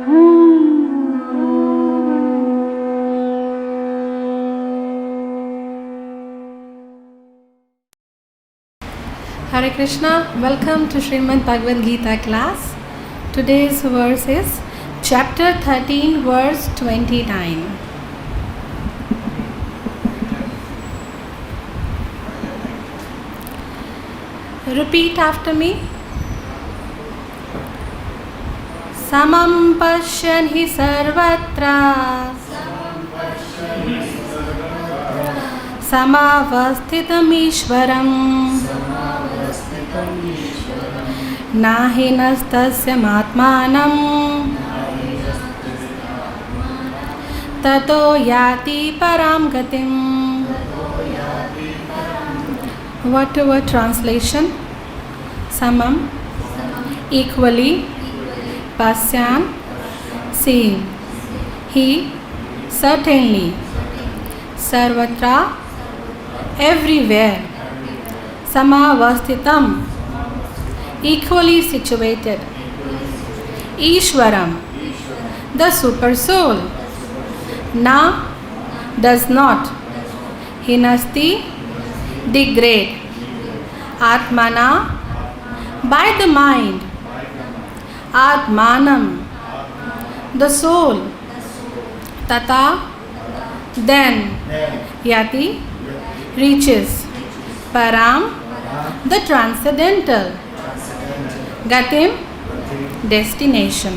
Hare Krishna, welcome to Srimad Bhagavad Gita class. Today's verse is chapter 13, verse 29. Repeat after me. Samam pashyan hi sarvatra samavasthitam ishvaram nahi nastasya matmanam tato yati param gatim. Word-to-word translation. Samam, equally. Pasyan, seeing. He, certainly. Sarvatra, everywhere. Samavasthitam, equally situated. Ishwaram, the super soul. Na, does not. Hinasti, degrade. Atmana, by the mind. Atmanam, the soul. Tata, then. Yati, reaches. Param, the transcendental. Gatim, destination.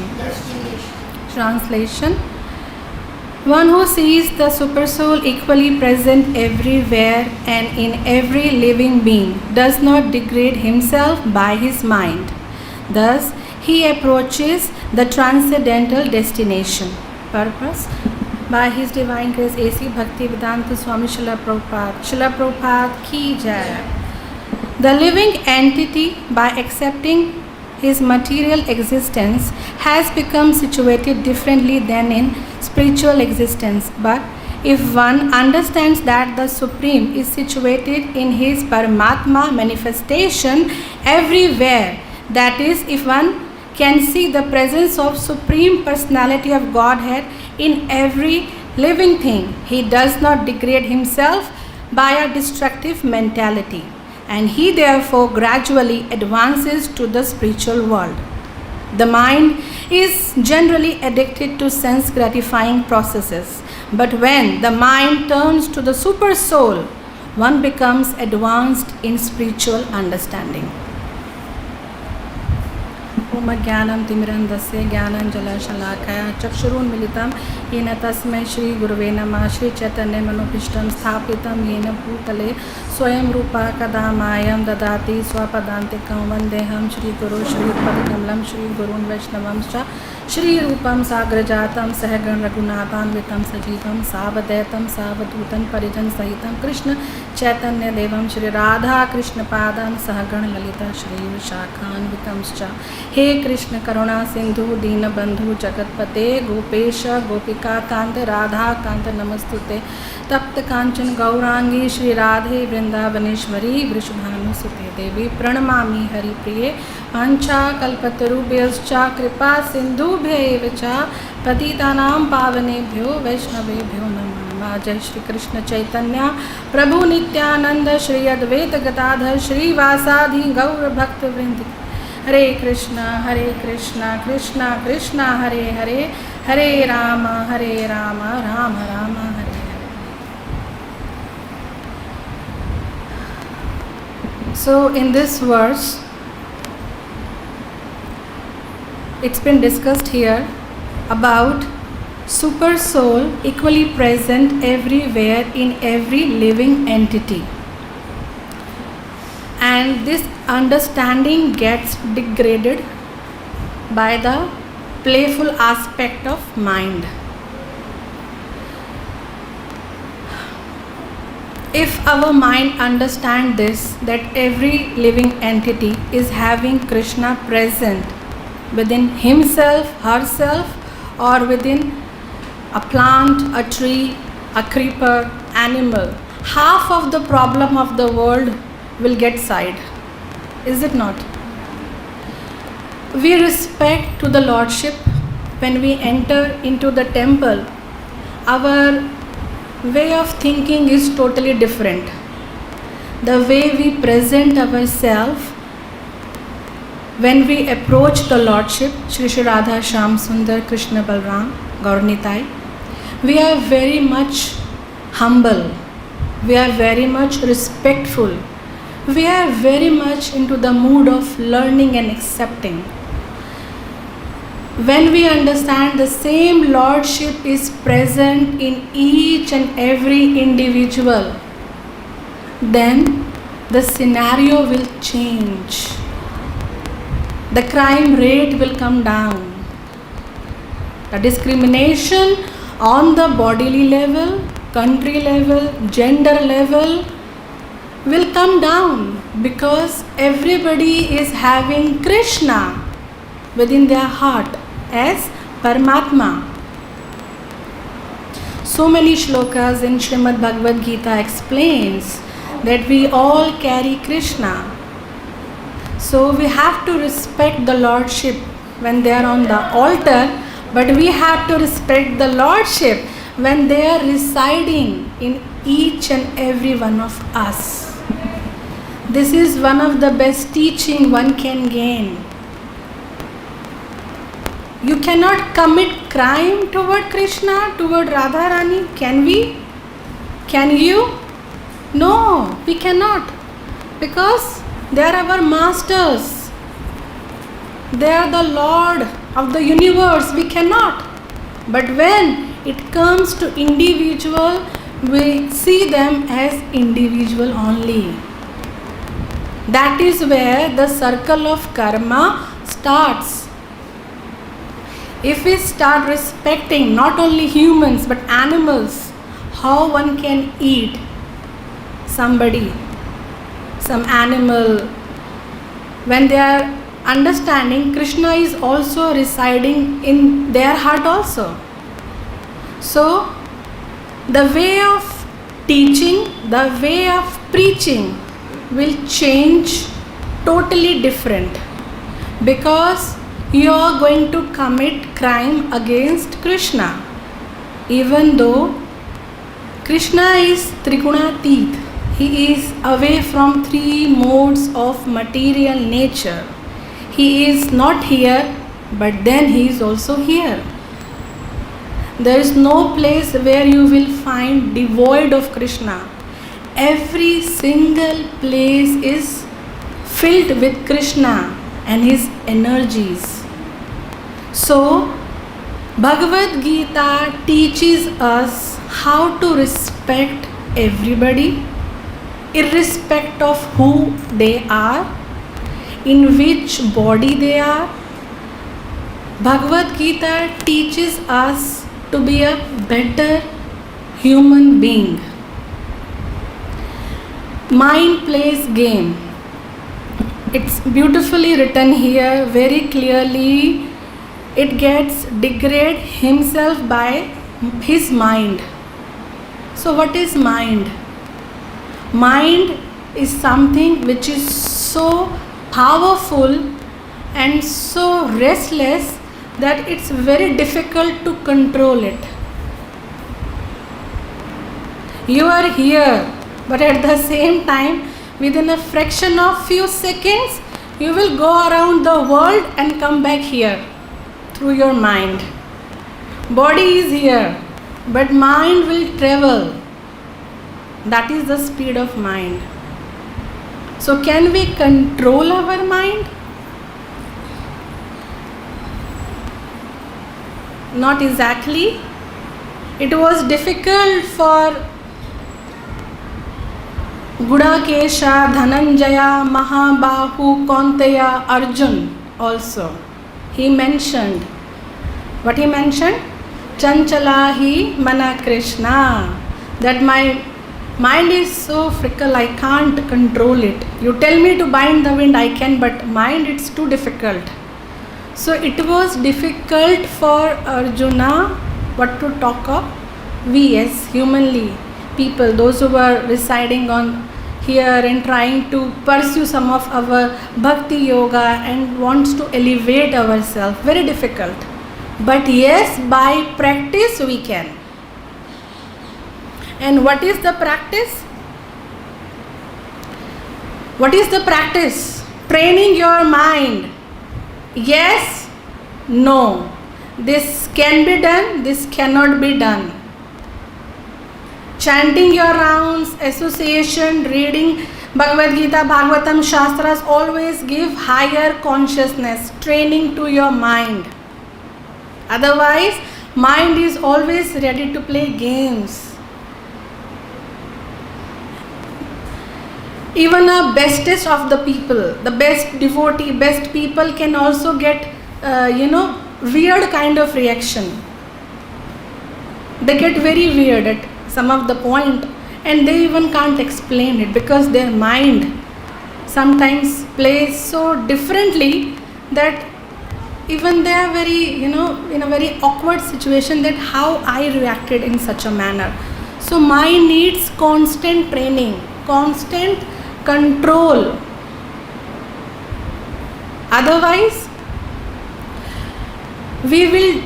Translation. One who sees the super soul equally present everywhere and in every living being does not degrade himself by his mind. Thus, he approaches the transcendental destination. Purpose. By His Divine Grace A.C. Bhaktivedanta Swami Srila Prabhupada. Srila Prabhupada ki jai. The living entity, by accepting his material existence, has become situated differently than in spiritual existence. But if one understands that the Supreme is situated in his Paramatma manifestation everywhere, that is, if one can see the presence of Supreme Personality of Godhead in every living thing, he does not degrade himself by a destructive mentality, and he therefore gradually advances to the spiritual world. The mind is generally addicted to sense gratifying processes, but when the mind turns to the super soul, one becomes advanced in spiritual understanding. Om Jnanam Timirandasya Jnananjala Shalakaya Chakshurunmilitam Yena Tasmai Shri Gurave Namah Shri Chaitanya Manobhishtam Sthapitam Yena Bhutale Swayam Rupa Kadamayam Dadati Swapadantikam Vandeham Shri Guru Shri Padakamalam Shri Gurun Vaishnavamscha Shri Rupam Sagrajatam Sahagan Raghunathanvitam Sajivam Savadetam Savadutam Parijan Sahitam Krishna Chaitanya Devam Shri Radha Krishna Padam Sahagan Lalita Shri Vishakhanvitamscha. He Krishna Karuna Sindhu Dina Bandhu Jagatpate Gopesha Gopika Kanta Radha Kanta Namastute Tapta Kanchan Gaurangi Shri Radhe Vrindavaneshwari Vrishabhanu Sute Devi Pranamami Hari Priye Pancha Kalpatarubhyascha Kripa Sindhu Bhyevacha Patitanam Pavanebhyo Vaishnavebhyo Namah. Jai Shri Krishna Chaitanya Prabhu Nityananda Shri Advaita Gatadhar Shri Vasadi Gaur Bhakta Vrindi. Hare Krishna, Krishna Krishna, Hare Hare, Hare Rama, Rama Rama, Hare Hare. So in this verse, it's been discussed here about super soul equally present everywhere in every living entity. And this understanding gets degraded by the playful aspect of mind. If our mind understands this, that every living entity is having Krishna present within himself, herself, or within a plant, a tree, a creeper, animal, half of the problem of the world will get side. Is it not? We respect to the Lordship when we enter into the temple, our way of thinking is totally different. The way we present ourselves when we approach the Lordship, Shri Shri Radha Shyam Sundar Krishna Balram Gaur Nitai, we are very much humble, we are very much respectful, we are very much into the mood of learning and accepting. When we understand the same Lordship is present in each and every individual, then the scenario will change. The crime rate will come down. The discrimination on the bodily level, country level, gender level will come down, because everybody is having Krishna within their heart as Paramatma. So many shlokas in Srimad Bhagavad Gita explains that we all carry Krishna. So we have to respect the Lordship when they are on the altar, but we have to respect the Lordship when they are residing in each and every one of us. This is one of the best teaching one can gain. You cannot commit crime toward Krishna, toward Radharani. Can we? Can you? No, we cannot. Because they are our masters. They are the Lord of the universe. We cannot. But when it comes to individual, we see them as individual only. That is where the circle of karma starts. If we start respecting not only humans but animals, how one can eat somebody, some animal, when they are understanding Krishna is also residing in their heart also. So the way of teaching, the way of preaching will change totally different, because you are going to commit crime against Krishna. Even though Krishna is Trigunatit, he is away from three modes of material nature. He is not here, but then he is also here. There is no place where you will find devoid of Krishna. Every single place is filled with Krishna and his energies. So, Bhagavad Gita teaches us how to respect everybody, irrespective of who they are, in which body they are. Bhagavad Gita teaches us to be a better human being. Mind plays game. It's beautifully written here, very clearly. It gets degrade himself by his mind. So what is mind? Mind is something which is so powerful and so restless that it's very difficult to control it. You are here, but at the same time, within a fraction of few seconds, you will go around the world and come back here through your mind. Body is here, but mind will travel. That is the speed of mind. So can we control our mind? Not exactly. It was difficult for Gudakesha, Dhananjaya, Mahabahu, Kaunteya, Arjun also. He mentioned, what he mentioned? Chanchalahi Mana Krishna. That my mind is so fickle, I can't control it. You tell me to bind the wind, I can, but mind, it's too difficult. So it was difficult for Arjuna, what to talk of we as humanly people, those who were residing on here and trying to pursue some of our bhakti yoga and wants to elevate ourselves. Very difficult. But yes, by practice we can. And what is the practice? What is the practice? Training your mind. Yes, no. This can be done, this cannot be done. Chanting your rounds, association, reading Bhagavad Gita, Bhagavatam, Shastras always give higher consciousness, training to your mind. Otherwise, mind is always ready to play games. Even a bestest of the people, the best devotee, best people can also get, weird kind of reaction. They get very weird at some of the point, and they even can't explain it because their mind sometimes plays so differently that even they are very, in a very awkward situation that how I reacted in such a manner. So mind needs constant training, constant control. Otherwise, we will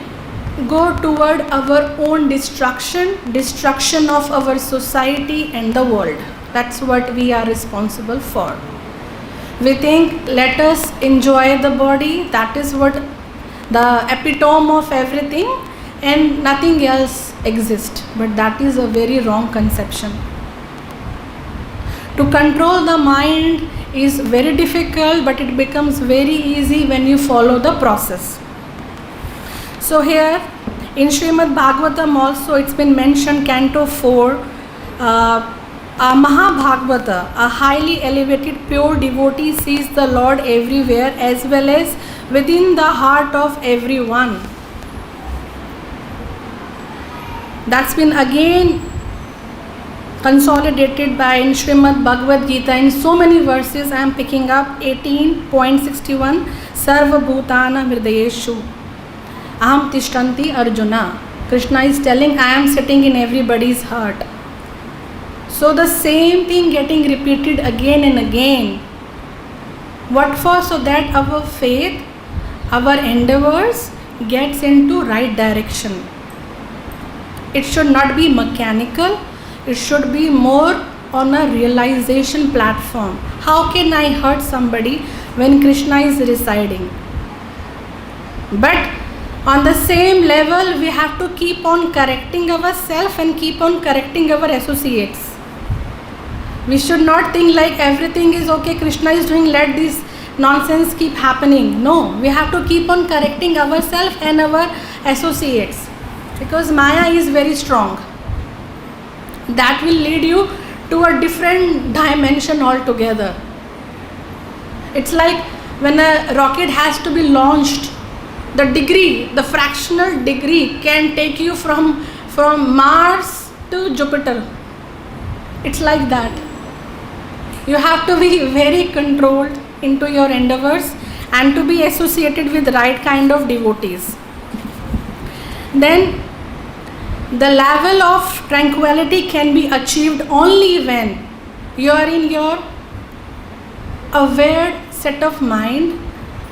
go toward our own destruction of our society and the world. That's what we are responsible for. We think, let us enjoy the body, that is what the epitome of everything, and nothing else exists. But that is a very wrong conception. To control the mind is very difficult, but it becomes very easy when you follow the process. So here in Srimad Bhagavatam also it's been mentioned, Canto 4, a Mahabhagavata, a highly elevated pure devotee sees the Lord everywhere as well as within the heart of everyone. That's been again consolidated by in Srimad Bhagavad Gita in so many verses. I am picking up 18.61, Sarva Bhutana Hridayeshu Aham Tishtanti Arjuna. Krishna is telling, I am sitting in everybody's heart. So the same thing getting repeated again and again. What for? So that our faith, our endeavors gets into right direction. It should not be mechanical. It should be more on a realization platform. How can I hurt somebody when Krishna is residing? But on the same level, we have to keep on correcting ourselves and keep on correcting our associates. We should not think like everything is okay, Krishna is doing, let this nonsense keep happening. No, we have to keep on correcting ourselves and our associates, because Maya is very strong. That will lead you to a different dimension altogether. It's like when a rocket has to be launched, the fractional degree can take you from Mars to Jupiter. It's like that. You have to be very controlled into your endeavors and to be associated with right kind of devotees. Then the level of tranquility can be achieved only when you are in your aware set of mind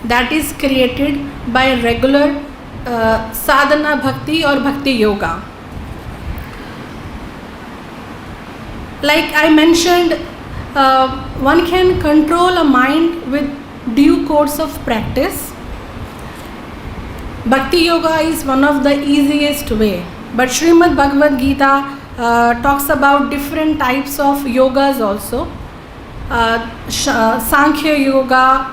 that is created by regular sadhana bhakti or bhakti yoga. Like I mentioned, one can control a mind with due course of practice. Bhakti yoga is one of the easiest way. But Srimad Bhagavad Gita talks about different types of yogas also. Sankhya yoga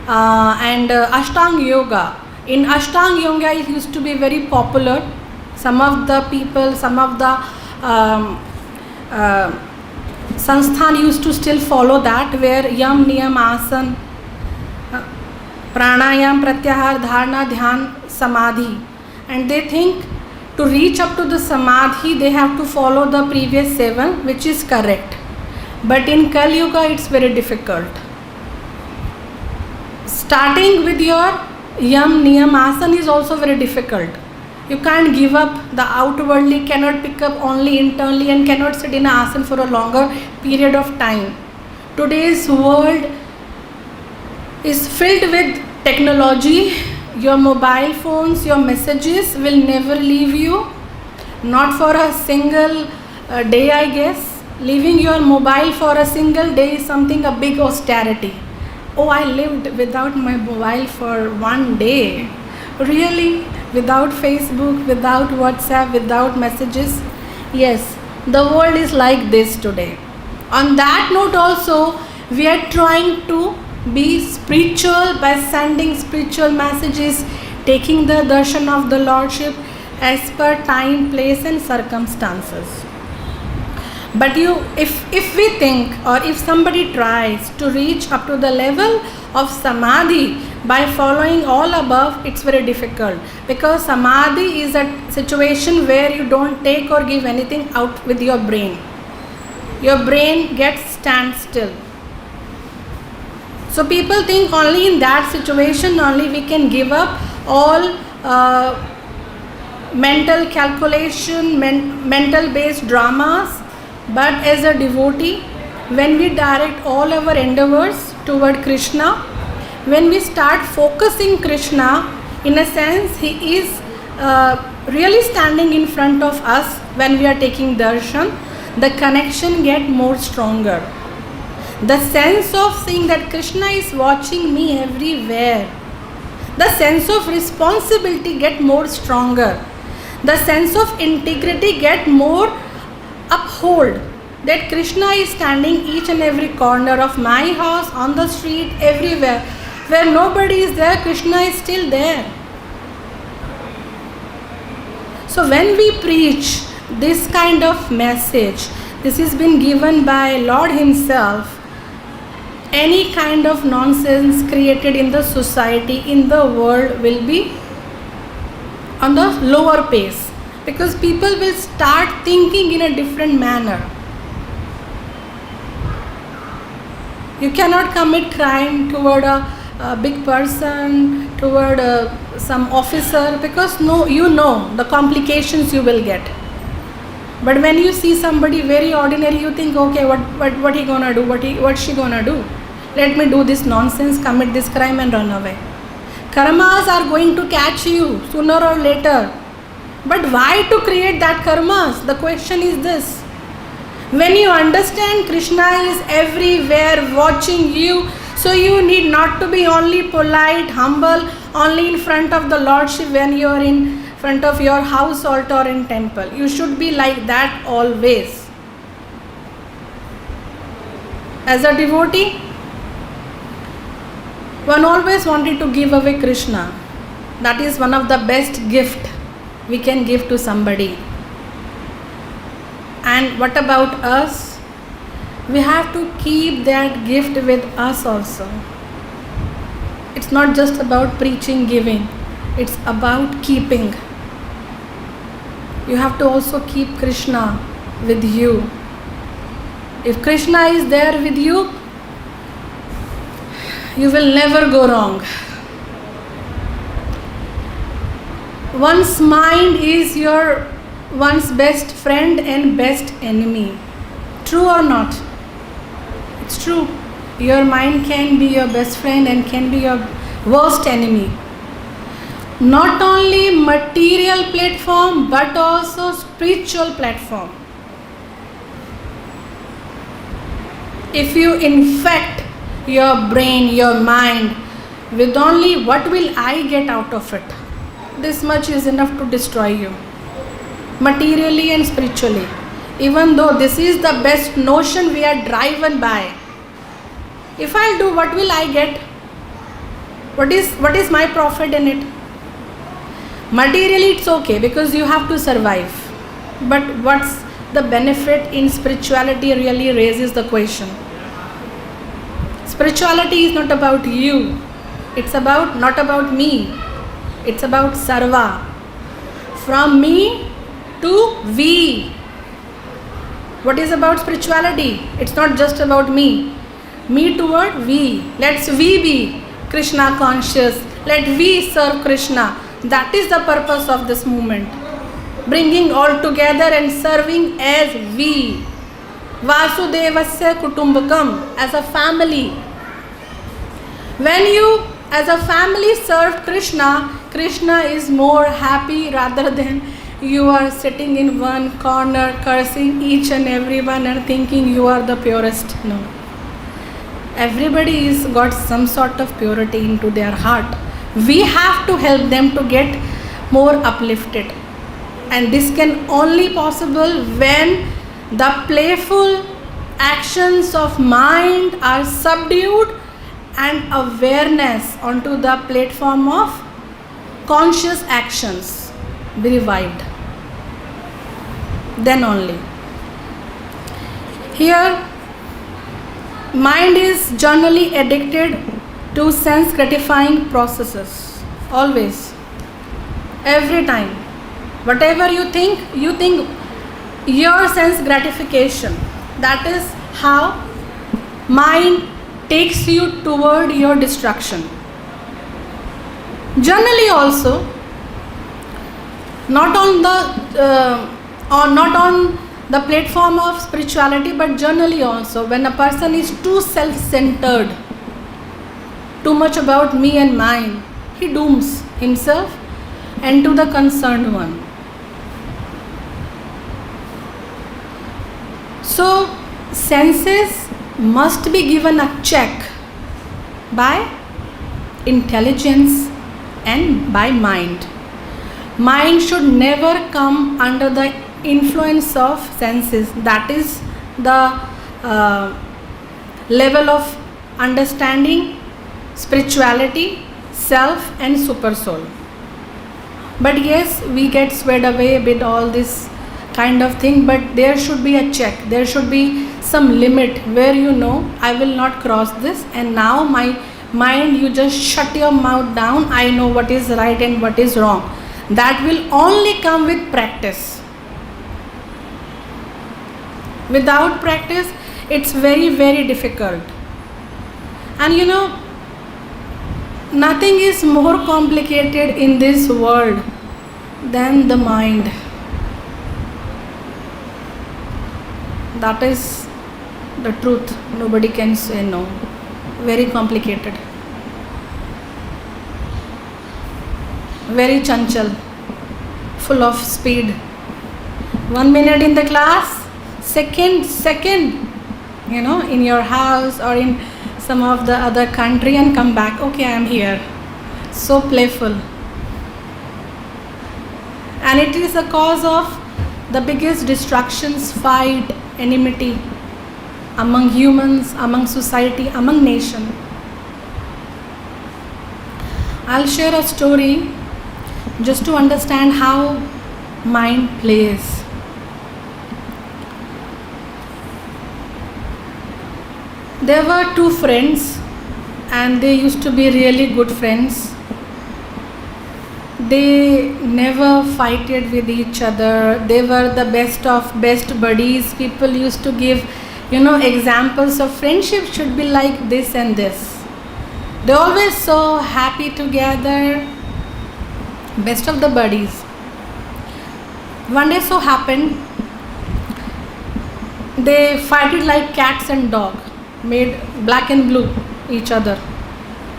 and Ashtanga yoga. In Ashtanga yoga it used to be very popular. Some of the people, some of the Sansthan used to still follow that, where Yam, Niyam, Asan, Pranayam, Pratyahar, Dharana, Dhyan, Samadhi. And they think to reach up to the Samadhi, they have to follow the previous 7, which is correct. But in Kali Yuga, it's very difficult. Starting with your Yam, Niyam, Asan is also very difficult. You can't give up the outwardly, cannot pick up only internally, and cannot sit in an asana for a longer period of time. Today's world is filled with technology, Your mobile phones, your messages will never leave you. Not for a single day, I guess. Leaving your mobile for a single day is something a big austerity. Oh, I lived without my mobile for one day. Really? Without Facebook, without WhatsApp, without messages? Yes, the world is like this today. On that note also, we are trying to be spiritual by sending spiritual messages, taking the darshan of the Lordship as per time, place and circumstances. But if we think, or if somebody tries to reach up to the level of samadhi by following all above, it's very difficult, because samadhi is a situation where you don't take or give anything out with your brain. Your brain gets stand still. So people think only in that situation only we can give up all mental calculation, mental based dramas. But as a devotee, when we direct all our endeavors toward Krishna, when we start focusing Krishna, in a sense he is really standing in front of us when we are taking darshan, the connection get more stronger. The sense of seeing that Krishna is watching me everywhere, the sense of responsibility get more stronger, the sense of integrity get more uphold, that Krishna is standing each and every corner of my house, on the street, everywhere. Where nobody is there, Krishna is still there. So when we preach this kind of message, this has been given by Lord Himself, any kind of nonsense created in the society, in the world, will be on the lower pace, because people will start thinking in a different manner. You cannot commit crime toward a big person, toward some officer, because you know the complications you will get. But when you see somebody very ordinary, you think, okay, what he gonna do? What she gonna do? Let me do this nonsense, commit this crime and run away. Karmas are going to catch you sooner or later. But why to create that karmas? The question is this. When you understand Krishna is everywhere watching you, so you need not to be only polite, humble, only in front of the Lordship when you are in front of your house altar in temple. You should be like that always. As a devotee, one always wanted to give away Krishna. That is one of the best gift we can give to somebody. And what about us? We have to keep that gift with us also. It's not just about preaching, giving. It's about keeping. You have to also keep Krishna with you. If Krishna is there with you, you will never go wrong. One's mind is one's best friend and best enemy. True or not? It's true. Your mind can be your best friend and can be your worst enemy. Not only material platform, but also spiritual platform. If you infect your brain, your mind with only what will I get out of it, this much is enough to destroy you, materially and spiritually. Even though this is the best notion we are driven by. If I'll do, what will I get? What is my profit in it? Materially it's okay because you have to survive. But what's the benefit in spirituality really raises the question. Spirituality is not about you. It's not about me. It's about sarva. From me to we. What is about spirituality? It's not just about me. Me toward we. Let's we be Krishna conscious. Let we serve Krishna. That is the purpose of this movement. Bringing all together and serving as we. Vasudevasya Kutumbakam, as a family. When you As a family served Krishna, Krishna is more happy rather than you are sitting in one corner cursing each and everyone and thinking you are the purest. No. Everybody is got some sort of purity into their heart. We have to help them to get more uplifted. And this can only possible when the playful actions of mind are subdued and awareness onto the platform of conscious actions be revived. Then only. Here, mind is generally addicted to sense gratifying processes. Always. Every time. Whatever you think your sense gratification. That is how mind takes you toward your destruction. Generally also, not on the platform of spirituality, but generally also, when a person is too self-centered, too much about me and mine, he dooms himself and to the concerned one. So, senses must be given a check by intelligence and by mind. Mind should never come under the influence of senses. That is the level of understanding, spirituality, self and super soul. But yes, we get swayed away with all this kind of thing, but there should be a check. There should be some limit where I will not cross this, and now my mind, you just shut your mouth down. I know what is right and what is wrong. That will only come with practice. Without practice, it's very, very difficult. And nothing is more complicated in this world than the mind. That is the truth. Nobody can say no. Very complicated. Very chanchal. Full of speed. 1 minute in the class, second, in your house or in some of the other country and come back. Okay, I am here. So playful. And it is a cause of the biggest destructions, fight, enmity among humans, among society, among nation. I'll share a story just to understand how mind plays. There were two friends and they used to be really good friends. They never fighted with each other. They were the best of best buddies. People used to give, examples of friendship should be like this and this. They always so happy together. Best of the buddies. One day so happened, they fighted like cats and dog, made black and blue each other,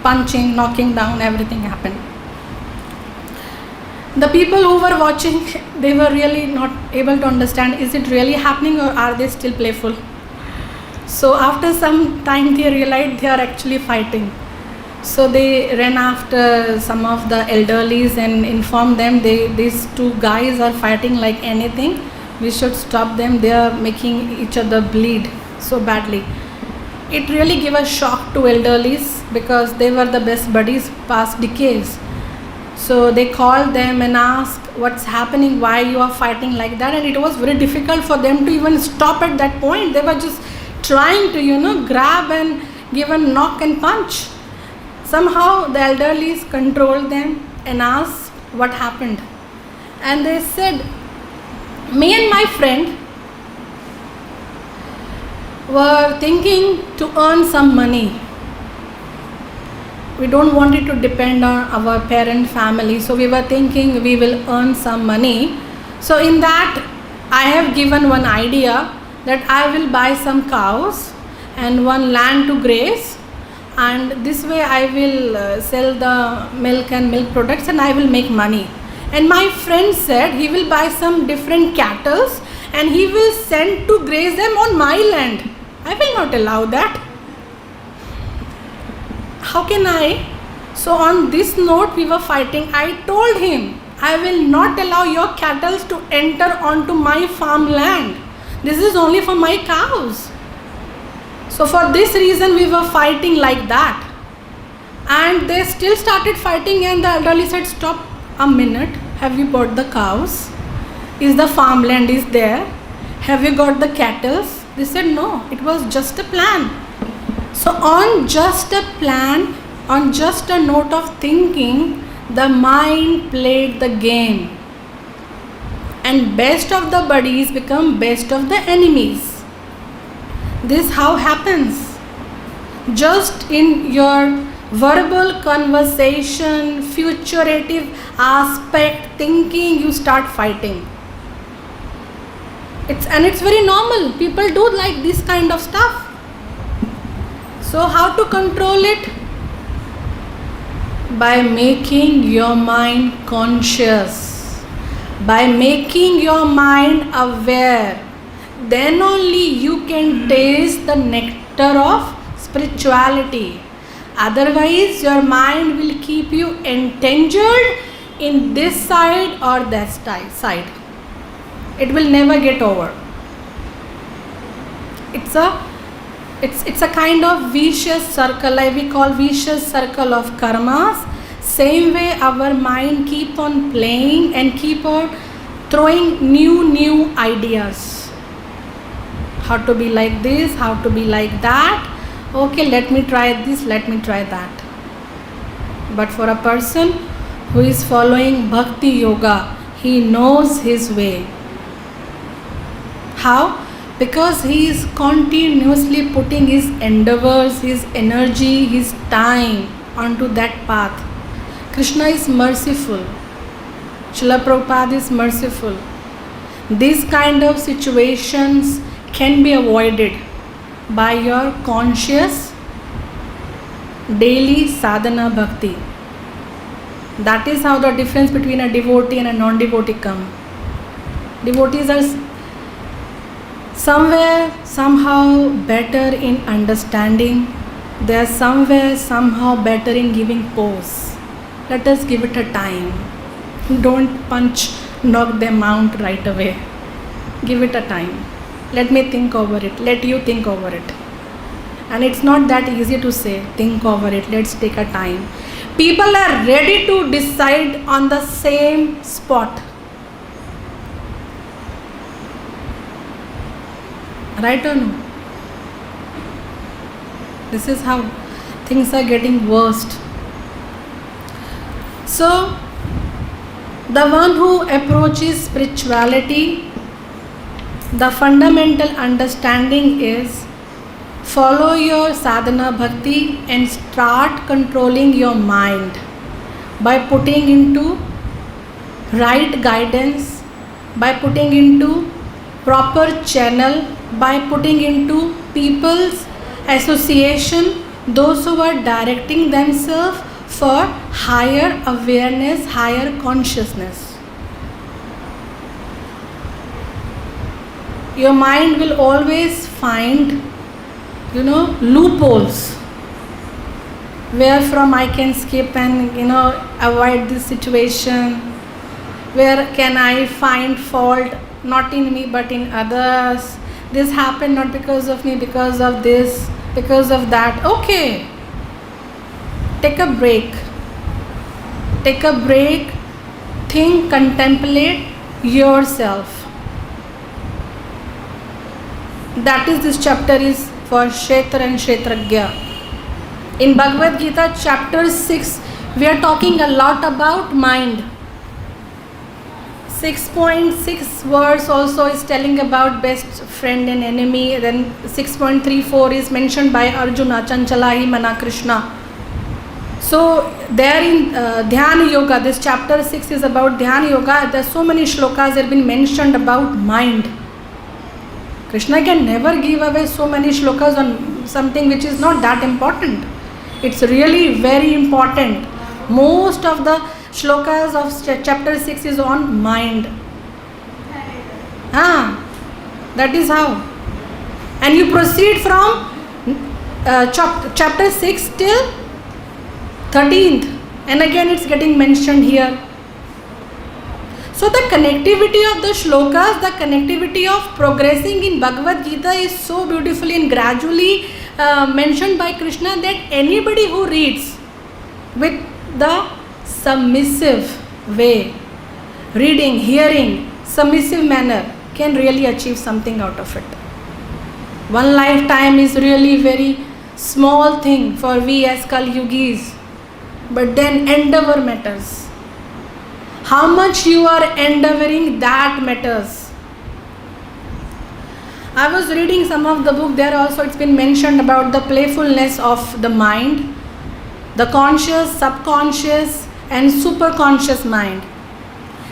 punching, knocking down, everything happened. The people who were watching, they were really not able to understand, is it really happening or are they still playful? So after some time they realized they are actually fighting. So they ran after some of the elderlies and informed them these two guys are fighting like anything. We should stop them. They are making each other bleed so badly. It really gave a shock to elderlies because they were the best buddies past decades. So they called them and asked what's happening, why you are fighting like that, and it was very difficult for them to even stop at that point. They were just trying to grab and give a knock and punch. Somehow the elderlies controlled them and asked what happened. And they said, me and my friend were thinking to earn some money. We don't want it to depend on our parent family. So we were thinking we will earn some money. So in that, I have given one idea that I will buy some cows and one land to graze. and this way I will sell the milk and milk products and I will make money. And my friend said he will buy some different cattle and he will send to graze them on my land. I will not allow that. How can I? So on this note we were fighting. I told him, I will not allow your cattle to enter onto my farmland. This is only for my cows. So for this reason we were fighting like that. And they still started fighting, and the elderly said, stop a minute. Have you bought the cows? Is the farmland is there? Have you got the cattle? They said no, it was just a plan. So on just a plan, on just a note of thinking, the mind played the game. And best of the buddies become best of the enemies. This how happens. Just in your verbal conversation, futurative aspect, thinking, you start fighting. It's very normal. People do like this kind of stuff. So how to control it? By making your mind conscious, by making your mind aware. Then only you can taste the nectar of spirituality. Otherwise your mind will keep you entangled in this side or that side. It will never get over. It's a kind of vicious circle, like we call vicious circle of karmas. Same way our mind keep on playing and keep on throwing new ideas. How to be like this, how to be like that. Okay, let me try this, let me try that. But for a person who is following Bhakti Yoga, he knows his way. How? Because he is continuously putting his endeavors, his energy, his time onto that path. Krishna is merciful. Srila Prabhupada is merciful. These kind of situations can be avoided by your conscious daily sadhana bhakti. That is how the difference between a devotee and a non-devotee come. Devotees are somewhere, somehow better in understanding. They are somewhere, somehow better in giving pose. Let us give it a time. Don't knock them out right away. Give it a time. Let me think over it. Let you think over it. And it's not that easy to say, think over it. Let's take a time. People are ready to decide on the same spot. Right or no? This is how things are getting worst. So, the one who approaches spirituality, the fundamental understanding is follow your sadhana bhakti and start controlling your mind by putting into right guidance, by putting into proper channel, by putting into people's association, those who are directing themselves for higher awareness, higher consciousness. Your mind will always find, loopholes where from I can skip and, avoid this situation. Where can I find fault, not in me but in others. This happened not because of me, because of this, because of that. Okay. Take a break. Take a break. Think, contemplate yourself. That is, this chapter is for Kshetra and Kshetragya. In Bhagavad Gita chapter 6, we are talking a lot about mind. 6.6 verse also is telling about best friend and enemy. Then 6.34 is mentioned by Arjuna, Chanchalahi Mana Krishna. So there in Dhyana Yoga, this chapter 6 is about Dhyana Yoga. There are so many shlokas that have been mentioned about mind. Krishna can never give away so many shlokas on something which is not that important. It's really very important. Most of the shlokas of chapter 6 is on mind. That is how. And you proceed from chapter 6 till 13th, and again it's getting mentioned here. So the connectivity of the shlokas, the connectivity of progressing in Bhagavad Gita is so beautifully and gradually mentioned by Krishna that anybody who reads with the submissive way, reading, hearing, submissive manner, can really achieve something out of it. One lifetime is really very small thing for we as Kal Yugis, but then endeavor matters. How much you are endeavoring, that matters. I was reading some of the book, there also it's been mentioned about the playfulness of the mind, the conscious, subconscious and superconscious mind.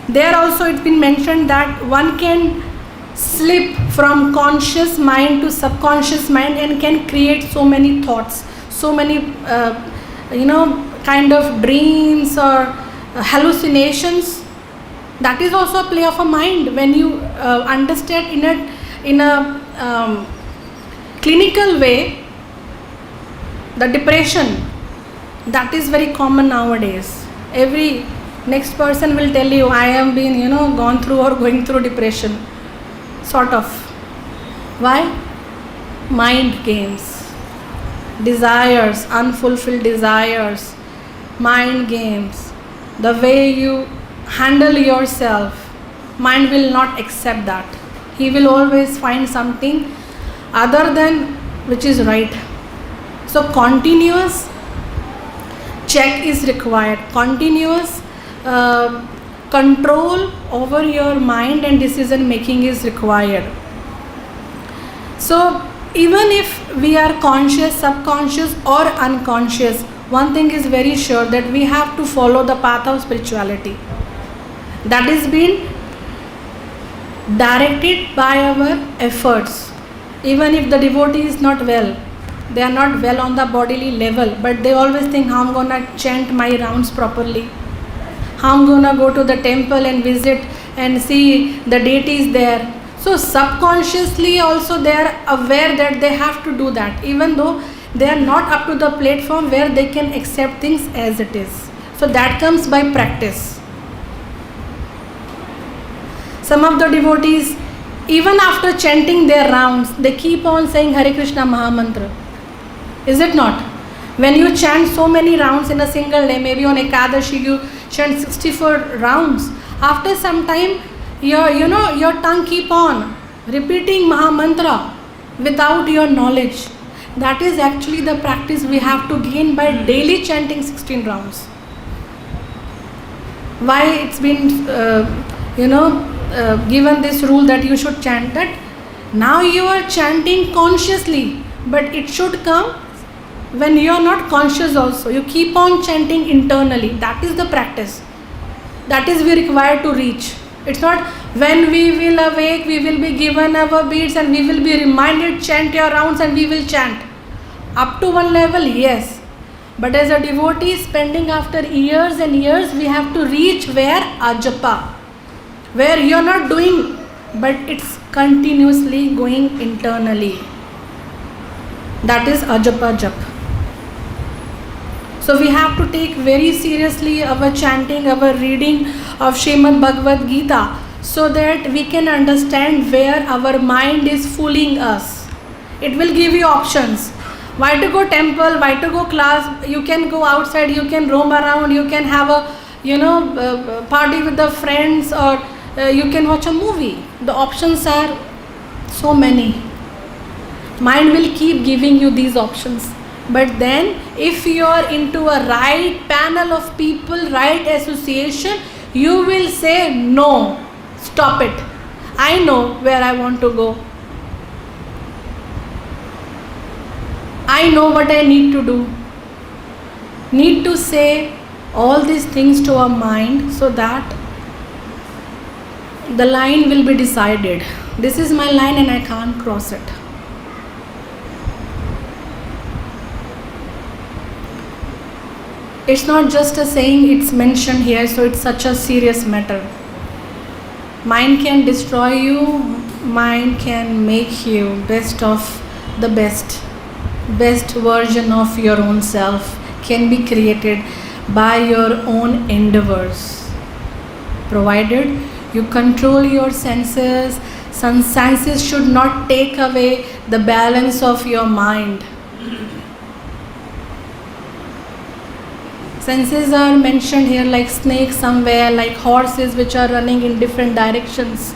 There also it's been mentioned that one can slip from conscious mind to subconscious mind and can create so many thoughts, so many kind of dreams or hallucinations. That is also a play of a mind. When you understand in a clinical way, the depression, that is very common nowadays. Every next person will tell you, I am been gone through or going through depression, sort of. Why? Mind games, desires, unfulfilled desires, mind games, the way you handle yourself, mind will not accept that. He will always find something other than which is right. So continuous check is required, continuous control over your mind and decision making is required. So even if we are conscious, subconscious or unconscious, one thing is very sure, that we have to follow the path of spirituality. That is being directed by our efforts. Even if the devotee is not well, they are not well on the bodily level, but they always think, how I'm gonna chant my rounds properly, how I'm gonna go to the temple and visit and see the deities there. So subconsciously also they are aware that they have to do that, even though they are not up to the platform where they can accept things as it is. So that comes by practice. Some of the devotees, even after chanting their rounds, they keep on saying Hare Krishna Mahamantra. Is it not? When you chant so many rounds in a single day, maybe on Ekadashi you chant 64 rounds, after some time your tongue keep on repeating Mahamantra without your knowledge. That is actually the practice we have to gain by daily chanting 16 rounds. Why it's been given this rule that you should chant that? Now you are chanting consciously, but it should come when you are not conscious also. You keep on chanting internally. That is the practice. That is we require to reach. It's not when we will awake, we will be given our beads and we will be reminded, chant your rounds and we will chant. Up to one level, yes. But as a devotee spending after years and years, we have to reach where? Ajapa. Where you are not doing, but it's continuously going internally. That is Ajapa Jap. So we have to take very seriously our chanting, our reading of Srimad Bhagavad Gita, so that we can understand where our mind is fooling us. It will give you options. Why to go temple, why to go class, you can go outside, you can roam around, you can have a party with the friends, or you can watch a movie. The options are so many. Mind will keep giving you these options. But then if you are into a right panel of people, right association, you will say no, stop it. I know where I want to go. I know what I need to do. Need to say all these things to our mind so that the line will be decided. This is my line and I can't cross it. It's not just a saying, it's mentioned here, so it's such a serious matter. Mind can destroy you, mind can make you best of the best. Best version of your own self can be created by your own endeavors, provided you control your senses. Some senses should not take away the balance of your mind. Senses are mentioned here like snakes somewhere, like horses which are running in different directions.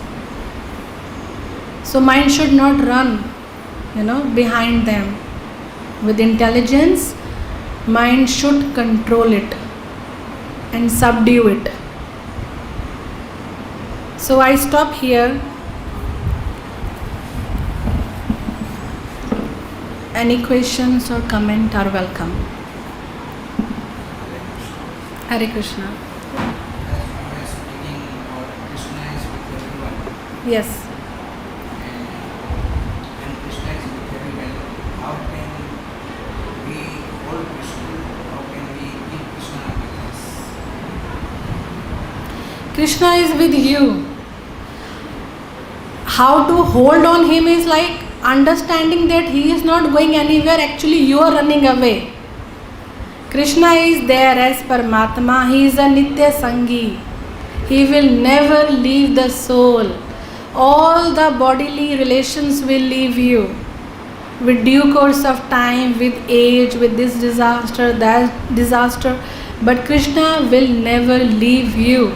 So mind should not run, behind them. With intelligence, mind should control it and subdue it. So I stop here. Any questions or comment are welcome. Hare Krishna. Yes. And Krishna is with everyone. How can we hold Krishna? How can we keep Krishna with us? Krishna is with you. How to hold on him is like understanding that he is not going anywhere, actually you are running away. Krishna is there as Paramatma, he is a Nitya Sangi. He will never leave the soul. All the bodily relations will leave you. With due course of time, with age, with this disaster, that disaster. But Krishna will never leave you.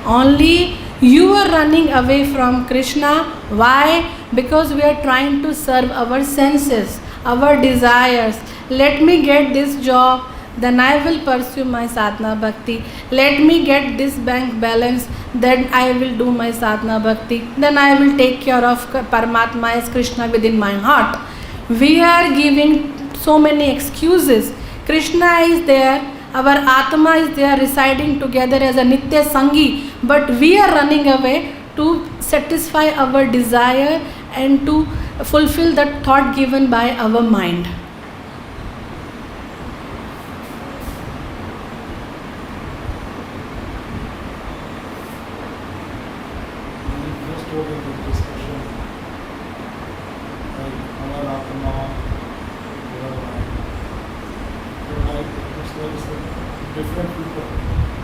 Only you are running away from Krishna. Why? Because we are trying to serve our senses, our desires. Let me get this job, then I will pursue my sadhana bhakti. Let me get this bank balance, then I will do my sadhana bhakti. Then I will take care of Paramatma as Krishna within my heart. We are giving so many excuses. Krishna is there, our Atma is there residing together as a Nitya Sangi, but we are running away to satisfy our desire and to fulfill the thought given by our mind. Different people,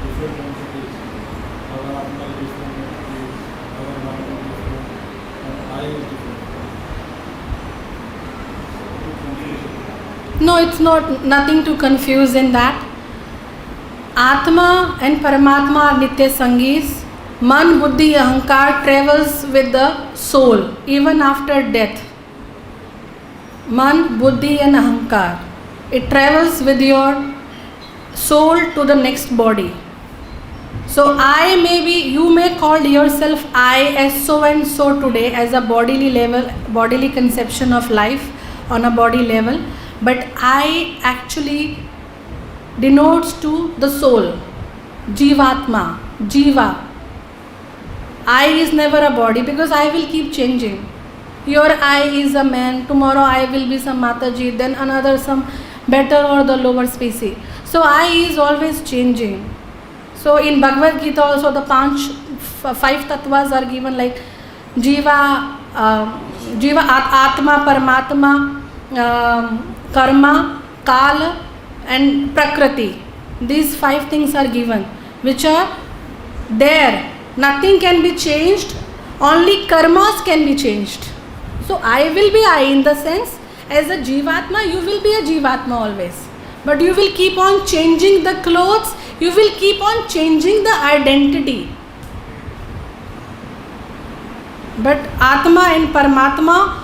different entities. Our Atma is different entities, our mind is different, and I is different. No, it's not nothing to confuse in that. Atma and Paramatma are Nitya Sangis. Man, Buddhi, Ahankar travels with the soul even after death. Man, Buddhi and Ahankar. It travels with your soul to the next body. So you may call yourself I as so and so today as a bodily level, bodily conception of life on a body level, but I actually denotes to the soul, Jivatma, Jiva. I is never a body because I will keep changing. Your I is a man, tomorrow I will be some Mataji, then another some better or the lower species. So I is always changing. So in Bhagavad Gita also the five tattvas are given like Jiva, Atma, Paramatma, Karma, Kala and Prakriti. These 5 things are given which are there. Nothing can be changed, only karmas can be changed. So I will be I in the sense as a Jivatma, you will be a Jivatma always. But you will keep on changing the clothes, you will keep on changing the identity. But Atma and Paramatma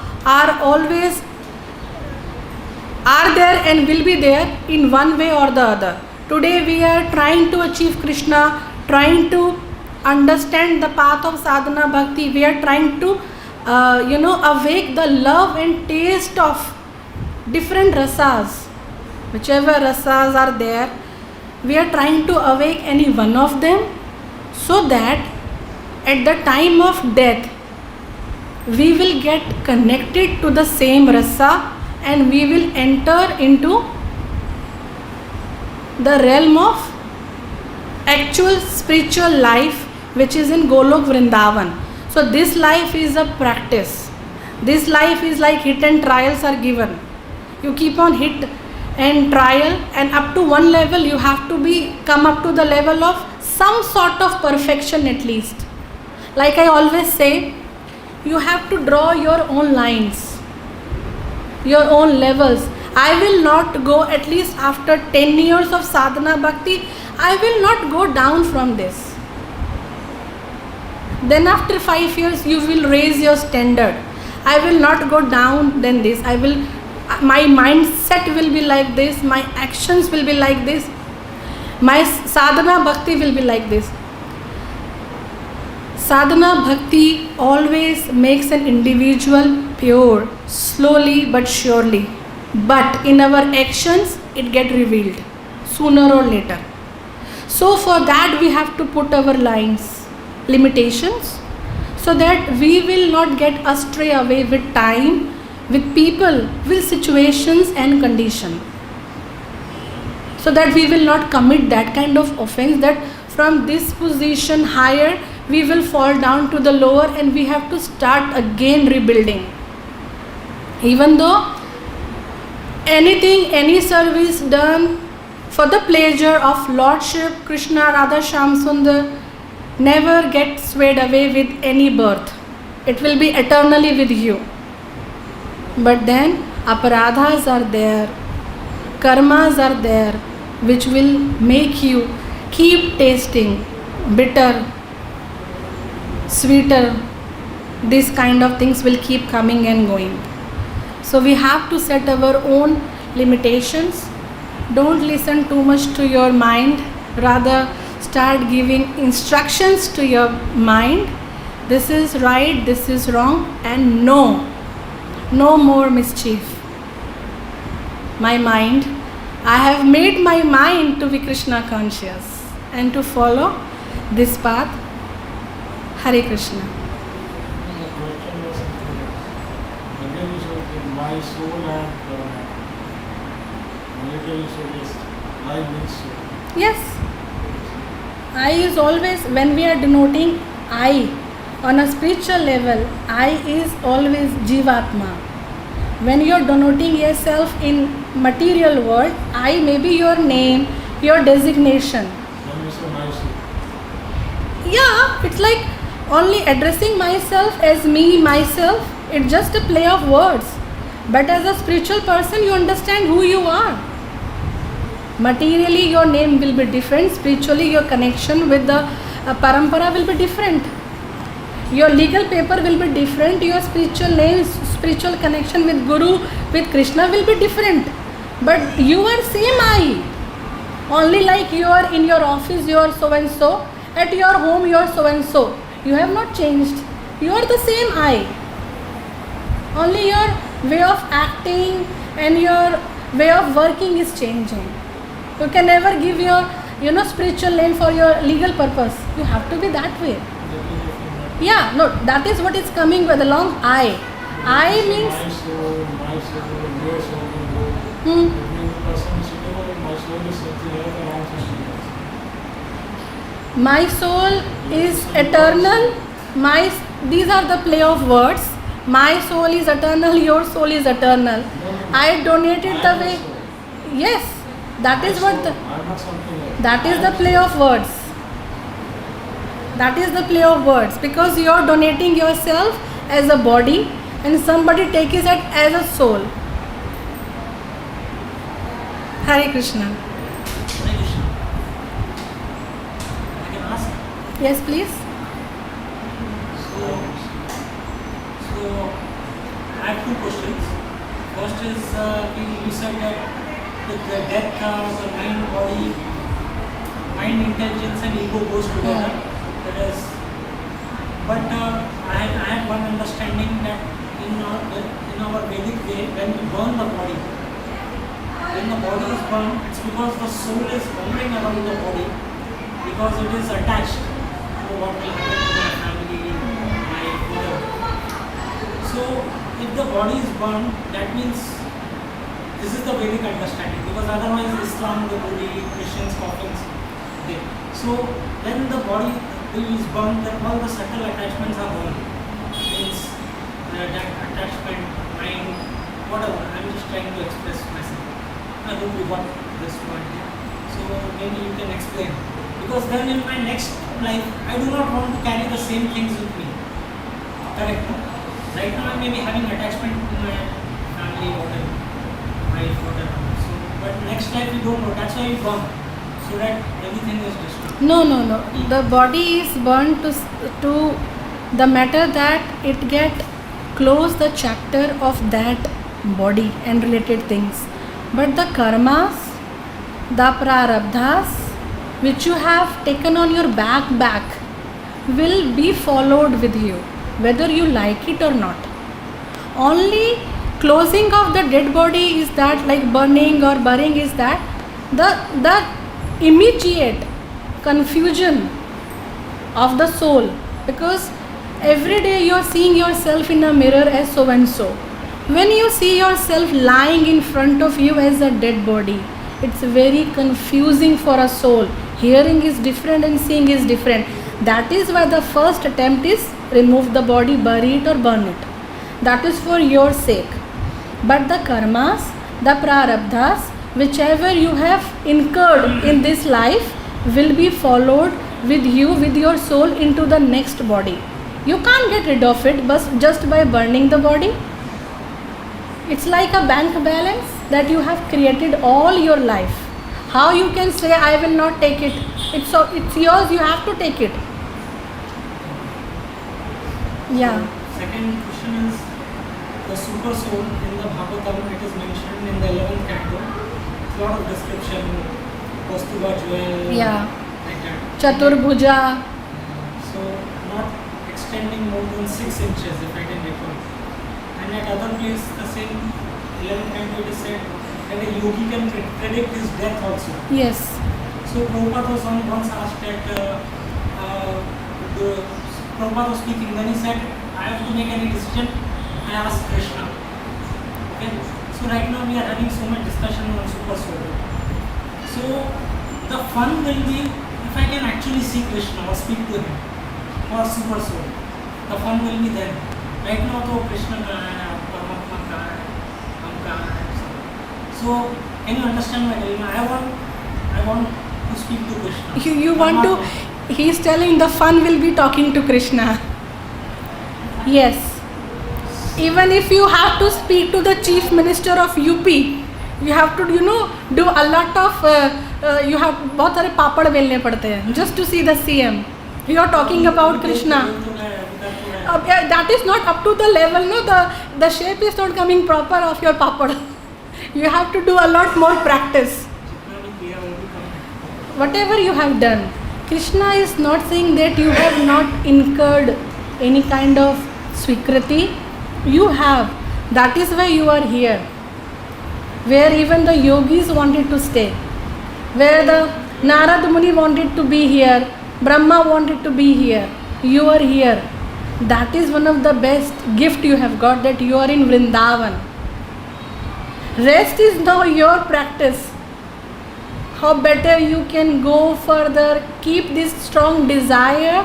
are there and will be there in one way or the other. Today we are trying to achieve Krishna, trying to understand the path of sadhana bhakti. We are trying to awake the love and taste of different rasas. Whichever rasas are there, we are trying to awake any one of them so that at the time of death we will get connected to the same rasa and we will enter into the realm of actual spiritual life which is in Golok Vrindavan. So this life is a practice. This life is like hit and trials are given. You keep on hit and trial, and up to one level you have to come up to the level of some sort of perfection at least. Like I always say, you have to draw your own lines, your own levels. I will not go, at least after 10 years of sadhana bhakti, I will not go down from this. Then after 5 years you will raise your standard. I will not go down than this. My mindset will be like this, my actions will be like this, my sadhana bhakti will be like this. Sadhana bhakti always makes an individual pure, slowly but surely. But in our actions, it gets revealed sooner or later. So for that we have to put our lines, limitations, so that we will not get astray away with time, with people, with situations and condition. So that we will not commit that kind of offense, that from this position higher we will fall down to the lower and we have to start again rebuilding. Even though anything, any service done for the pleasure of Lordship Krishna, Radha Shyam Sundar, never get swayed away with any birth. It will be eternally with you. But then aparadhas are there, karmas are there, which will make you keep tasting bitter, sweeter. These kind of things will keep coming and going. So we have to set our own limitations. Don't listen too much to your mind. Rather, start giving instructions to your mind. This is right, this is wrong, and no more mischief. My mind, I have made my mind to be Krishna conscious and to follow this path. Hare Krishna. The question was something else. Again, you said my soul and military soul is I means soul. Yes. I is always, when we are denoting I on a spiritual level, I is always Jivatma. When you are denoting yourself in material world, I may be your name, your designation. Then you say my soul. Yeah, it's like only addressing myself as me, myself. It's just a play of words. But as a spiritual person, you understand who you are. Materially, your name will be different. Spiritually, your connection with the parampara will be different. Your legal paper will be different. Your spiritual name, spiritual connection with Guru, with Krishna will be different. But you are same I. Only like you are in your office, you are so and so. At your home, you are so and so. You have not changed. You are the same I. Only your way of acting and your way of working is changing. You can never give your, spiritual name for your legal purpose. You have to be that way. Yeah, no, that is what is coming with along I. I means my soul, your soul will go. It means the person is sitting, my soul is something else and I'm something else. my soul is eternal. These are the play of words. My soul is eternal, your soul is eternal. I donated the way. Yes, that is what the, I'm not something else. that is the play of words. That is the play of words, because you are donating yourself as a body and somebody takes it as a soul. Hare Krishna. Hare Krishna. I can ask. Yes, please. So I have two questions. First is you said that the death, the mind, body, mind, intelligence, and ego goes together. That is, but I have one understanding that in our Vedic way, when we burn the body, when the body is burned, it's because the soul is wandering around the body because it is attached to what will happen to my family, life, whatever. So if the body is burned, that means This is the Vedic understanding, because otherwise Islam, the Buddhists, Christians, coffins, they. So when the body is burned, then all the subtle attachments are gone. Means that attachment, mind, whatever. I'm just trying to express myself. I hope you got this point. So maybe you can explain. Because then in my next life, I do not want to carry the same things with me. Correct? No? Right now I may be having attachment to my family, whatever, wife, whatever. So, but next life you don't know. That's why you burn, so that everything is destroyed. No. The body is burned to the matter that it get close the chapter of that body and related things. But the karmas, the prarabdhas, which you have taken on your back will be followed with you, whether you like it or not. Only closing of the dead body is that, like burning or burying, is that the immediate confusion of the soul, because every day you are seeing yourself in a mirror as so and so. When you see yourself lying in front of you as a dead body, it's very confusing for a soul. Hearing is different and seeing is different. That is why the first attempt is remove the body, bury it or burn it. That is for your sake. But the karmas, the prarabdhas, whichever you have incurred in this life, will be followed with you, with your soul, into the next body. You can't get rid of it just by burning the body. It's like a bank balance that you have created all your life. How you can say, I will not take it? It's yours, you have to take it. Yeah. So, second question is the super soul in the Bhagavatam. It is mentioned in the 11th canto. It's a lot of description. Kaustubha jewel. Yeah. Like that. Chaturbhuja. So not extending more than 6 inches, if I can recall. And at other place, the same 11th canto, it is said that a yogi can predict his death also. Yes. So Prabhupada was once asked that Prabhupada was speaking, then he said, I have to make any decision, I ask Krishna. Okay? So right now we are having so much discussion on super soul. So the fun will be if I can actually see Krishna or speak to him or super soul. The fun will be then. Right now to Krishna ka hai, Paramatma ka hai, Hum ka hai. So can you understand my dilemma? I want to speak to Krishna. You want to, he's telling the fun will be talking to Krishna. Yes. Even if you have to speak to the chief minister of UP, you have to, do a lot of, you have बहुत सारे पापड़ बेलने पड़ते हैं just to see the CM. You are talking about Krishna. That is not up to the level, no. The shape is not coming proper of your papad. You have to do a lot more practice. Whatever you have done, Krishna is not saying that you have not incurred any kind of swikriti. You have. That is why you are here. Where even the yogis wanted to stay. Where the Narad Muni wanted to be here. Brahma wanted to be here. You are here. That is one of the best gift you have got, that you are in Vrindavan. Rest is now your practice. How better you can go further, keep this strong desire.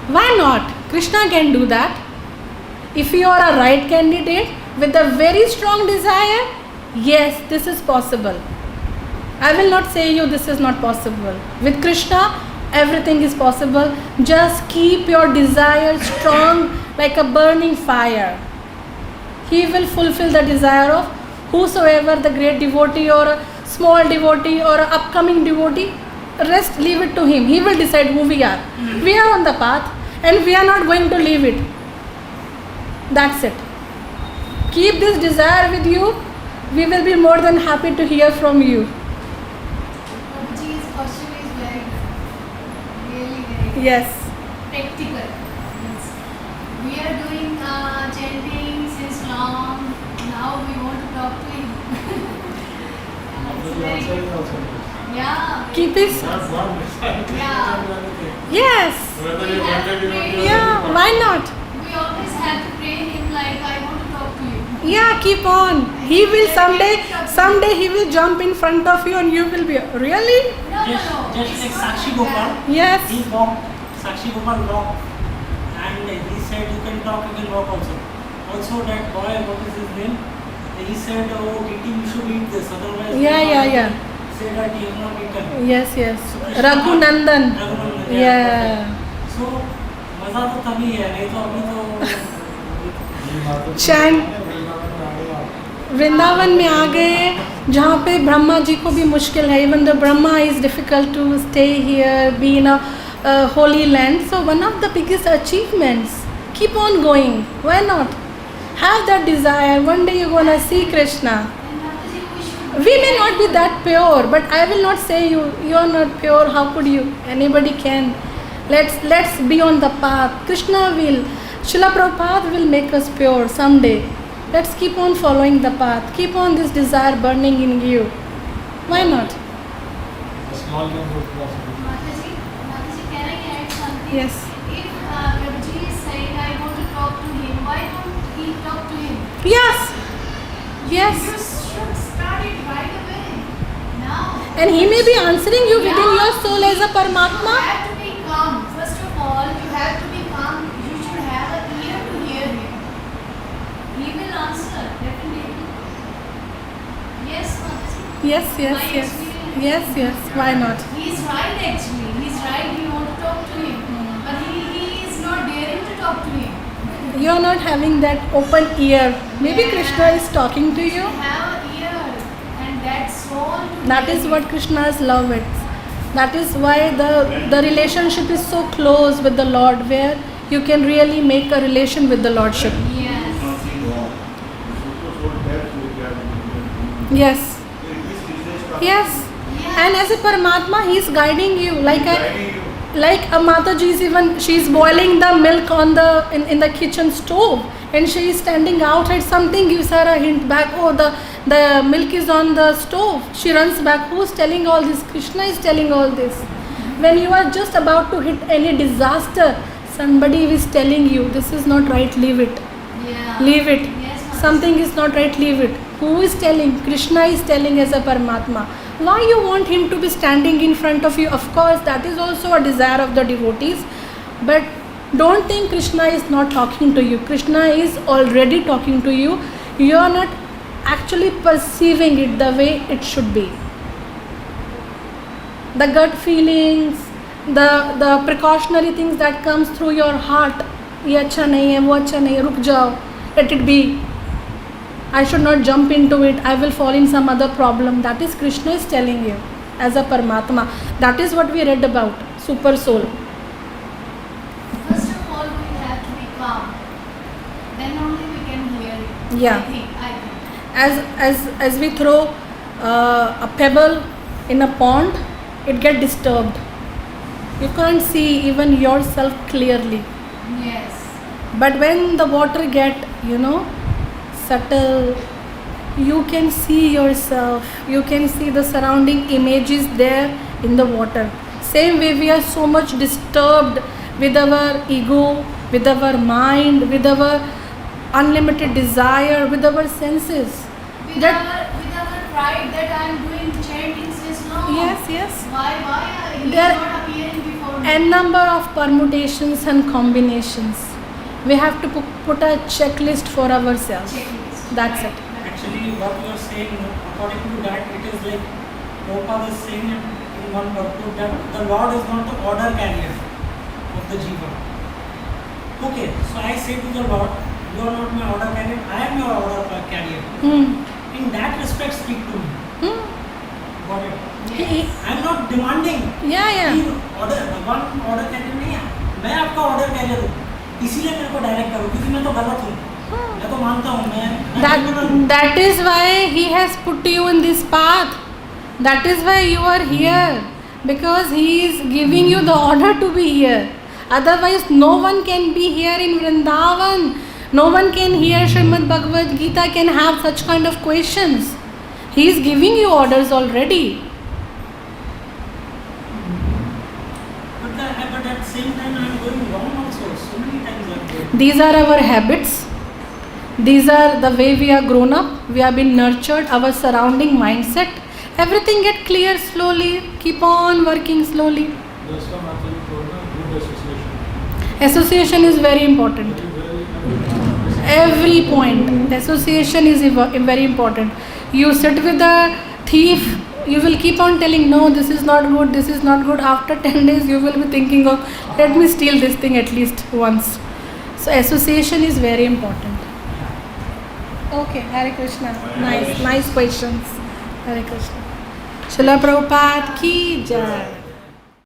Why not? Krishna can do that. If you are a right candidate with a very strong desire, yes, this is possible. I will not say you this is not possible. With Krishna, everything is possible. Just keep your desire strong like a burning fire. He will fulfill the desire of whosoever, the great devotee or a small devotee or an upcoming devotee. Rest, leave it to him. He will decide who we are. We are on the path and we are not going to leave it. That's it. Keep this desire with you. We will be more than happy to hear from you. Babaji's question is really very Yes. practical. Yes. We are doing chanting since long. Now we want to talk to him. It's very, yeah. Keep his. Yeah. Yes. We have to pray. Yeah. Why not? We always have to pray him like, I want to talk to you. Yeah, keep on. He will someday he will jump in front of you and you will be, really? No, Just no. like Sakshi Gopal. Yes. He walked, Sakshi Gopal walked, and he said, you can talk, you can walk also. Also that boy, what is his name? He said, oh Titi, you should eat this, otherwise... Yeah. Say that he has not eaten. Yes. So Krishna- Raghunandan. Raghunandan, Yeah. So, मज़ा तो तभी है, नहीं तो अभी तो... चैन वृंदावन में आ गए जहाँ पे ब्रह्मा जी को भी मुश्किल है. Even the Brahma is difficult to stay here, be in a holy land. So one of the biggest achievements, keep on going, why not? Have that desire, one day you gonna see Krishna. And Mataji, we should. We may not be that pure, but I will not say you are not pure. How could you? Anybody can. Let's be on the path. Krishna will, Srila Prabhupada will make us pure someday. Let's keep on following the path. Keep on this desire burning in you. Why not? A small number of possible. Mataji, can I add something? Yes. If Prabhuji is saying, I want to talk to him, why don't he talk to him? Yes. Yes. You should start it right away. Now. And he may be answering you within your soul as a You Paramatma. have to be calm. First of all, you have to be calm. You should have an ear to hear him. He will answer, definitely. Yes, Mataji. Yes. Why not? He's right actually. He's right. You want to talk to him. But he is not daring to talk to him. You are not having that open ear. Maybe Yeah. Krishna is talking to you. Have an ear and that soul to That hear is him. what Krishna's love is. That is why the relationship is so close with the Lord, where you can really make a relation with the Lordship. Yes. Yes. Yes. Yeah. And as a Paramatma, he is guiding you. Like a Mataji is even, she is boiling the milk on in the kitchen stove, and she is standing outside. Something gives her a hint back. Oh, the milk is on the stove. She runs back. Who is telling all this? Krishna is telling all this. When you are just about to hit any disaster, somebody is telling you, this is not right, leave it. Yeah. Leave it. Yes, Mataji. Something is not right, leave it. Who is telling? Krishna is telling as a Paramatma. Why you want him to be standing in front of you? Of course, that is also a desire of the devotees. But don't think Krishna is not talking to you. Krishna is already talking to you. You are not actually perceiving it the way it should be. The gut feelings, the precautionary things that comes through your heart. ये अच्छा नहीं है, वो अच्छा नहीं है, रुक जाओ, let it be. I should not jump into it. I will fall in some other problem. That is Krishna is telling you as a Paramatma. That is what we read about, Super Soul. First of all, we have to be calm. Then only we can hear it. Yeah. I think. As we throw a pebble in a pond, it get disturbed. You can't see even yourself clearly. Yes. But when the water get, subtle, you can see yourself, you can see the surrounding images there in the water. Same way we are so much disturbed with our ego, with our mind, with our unlimited desire, with our senses. With our pride that I am doing chanting since long. Yes. Why he is There- not appearing before me? N number of permutations and combinations. We have to put a checklist for ourselves. Checklist. That's Right, it. right. Actually, what you are saying, according to that, it is like Prabhupada is saying in one purport that the Lord is not the order carrier of the Jiva. Okay, so I say to the Lord, you are not my order carrier, I am your order carrier. In that respect, speak to me. Got it? Yes. I am not demanding. Yeah. भगवान order career नहीं है, मैं आपका order career हूँ, इसीलिए मेरे को direct करो, क्योंकि मैं तो गलत हूँ, मैं तो मानता हूँ That is why he has put you in this path. That is why you are here, because he is giving you the order to be here. Otherwise, no one can be here in Vrindavan. No one can hear Srimad Bhagavad Gita, can have such kind of questions. He is giving you orders already. but at the same time I am going wrong also. So many times I am going. These are our habits. These are the way we are grown up. We have been nurtured. Our surrounding mindset. Everything get clear slowly. Keep on working slowly. That's why Matthew told us good association. Association is very important. Every point. Association is very important. You sit with a thief. You will keep on telling, no, this is not good, this is not good. After 10 days, you will be thinking of, let me steal this thing at least once. So association is very important. Okay, Hare Krishna. Nice questions. Hare Krishna. Srila Prabhupada ki jai.